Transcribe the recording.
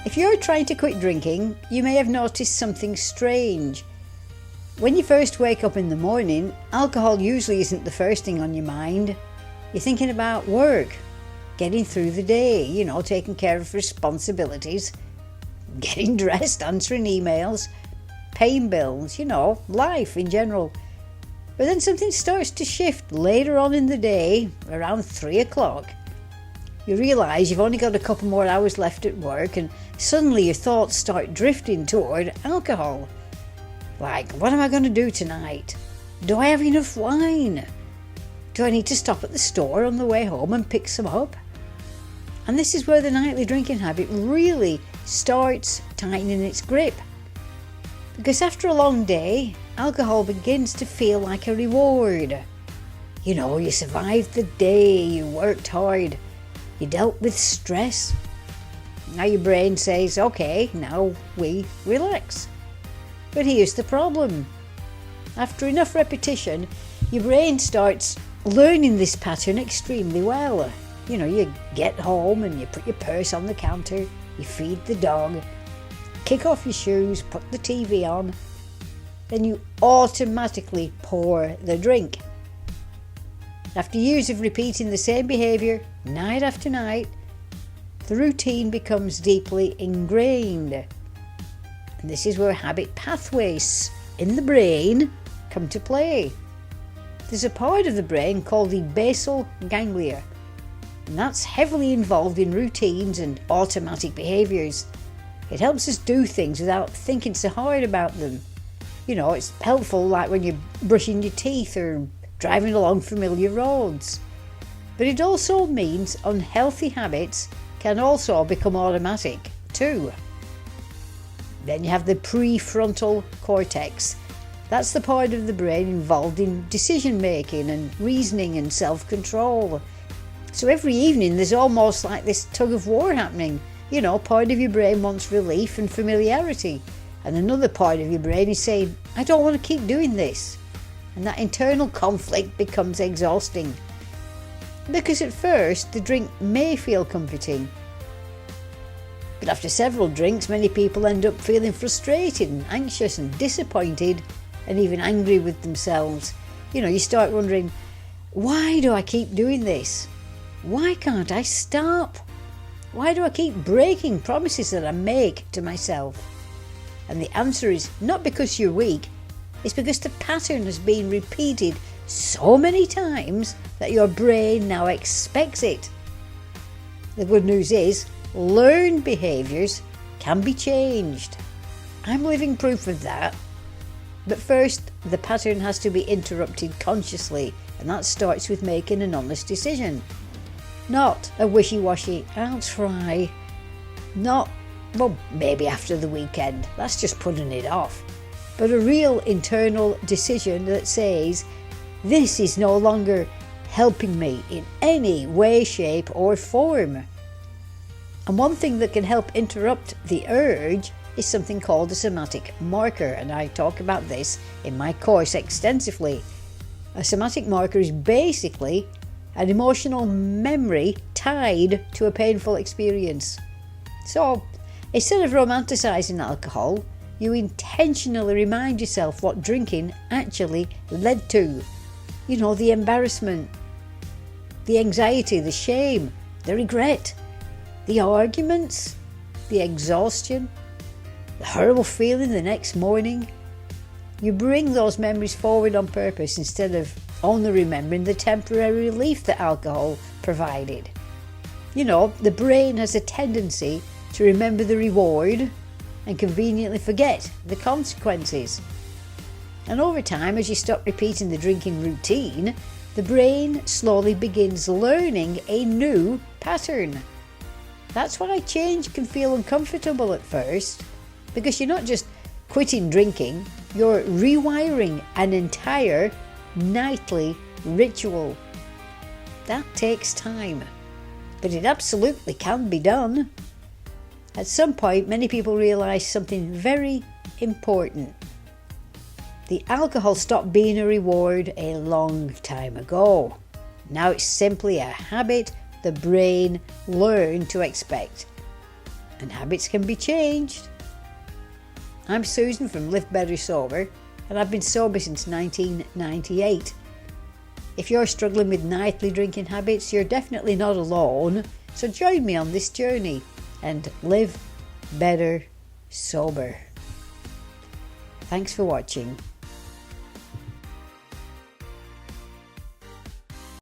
If you're trying to quit drinking, you may have noticed something strange. When you first wake up in the morning, alcohol usually isn't the first thing on your mind. You're thinking about work, getting through the day, taking care of responsibilities, getting dressed, answering emails, paying bills, life in general. But then something starts to shift later on in the day, around 3 o'clock. You realise you've only got a couple more hours left at work, and suddenly your thoughts start drifting toward alcohol. Like, what am I going to do tonight? Do I have enough wine? Do I need to stop at the store on the way home and pick some up? And this is where the nightly drinking habit really starts tightening its grip. Because after a long day, alcohol begins to feel like a reward. You survived the day, you worked hard, you dealt with stress. Now your brain says, okay, now we relax. But here's the problem. After enough repetition, your brain starts learning this pattern extremely well. You get home and you put your purse on the counter, you feed the dog, kick off your shoes, put the TV on, then you automatically pour the drink. After years of repeating the same behaviour night after night, the routine becomes deeply ingrained. And this is where habit pathways in the brain come to play. There's a part of the brain called the basal ganglia, and that's heavily involved in routines and automatic behaviours. It helps us do things without thinking so hard about them. It's helpful like when you're brushing your teeth or driving along familiar roads. But it also means unhealthy habits can also become automatic too. Then you have the prefrontal cortex. That's the part of the brain involved in decision making and reasoning and self-control. So every evening there's almost like this tug of war happening. Part of your brain wants relief and familiarity, and another part of your brain is saying, I don't want to keep doing this. And that internal conflict becomes exhausting. Because at first the drink may feel comforting, but after several drinks, many people end up feeling frustrated and anxious and disappointed and even angry with themselves. You start wondering, why do I keep doing this? Why can't I stop? Why do I keep breaking promises that I make to myself? And the answer is not because you're weak, it's because the pattern has been repeated so many times that your brain now expects it. The good news is, learned behaviours can be changed. I'm living proof of that. But first, the pattern has to be interrupted consciously, and that starts with making an honest decision. Not a wishy-washy, I'll try. Not, maybe after the weekend, that's just putting it off. But a real internal decision that says, this is no longer helping me in any way, shape or form. And one thing that can help interrupt the urge is something called a somatic marker, and I talk about this in my course extensively. A somatic marker is basically an emotional memory tied to a painful experience. So instead of romanticising alcohol, you intentionally remind yourself what drinking actually led to. The embarrassment, the anxiety, the shame, the regret, the arguments, the exhaustion, the horrible feeling the next morning. You bring those memories forward on purpose instead of only remembering the temporary relief that alcohol provided. The brain has a tendency to remember the reward and conveniently forget the consequences. And over time, as you stop repeating the drinking routine, the brain slowly begins learning a new pattern. That's why change can feel uncomfortable at first, because you're not just quitting drinking, you're rewiring an entire nightly ritual. That takes time, but it absolutely can be done. At some point, many people realise something very important. The alcohol stopped being a reward a long time ago. Now it's simply a habit the brain learned to expect. and habits can be changed. I'm Susan from Live Better Sober, and I've been sober since 1998. If you're struggling with nightly drinking habits, you're definitely not alone, so join me on this journey and live better sober. Thanks for watching.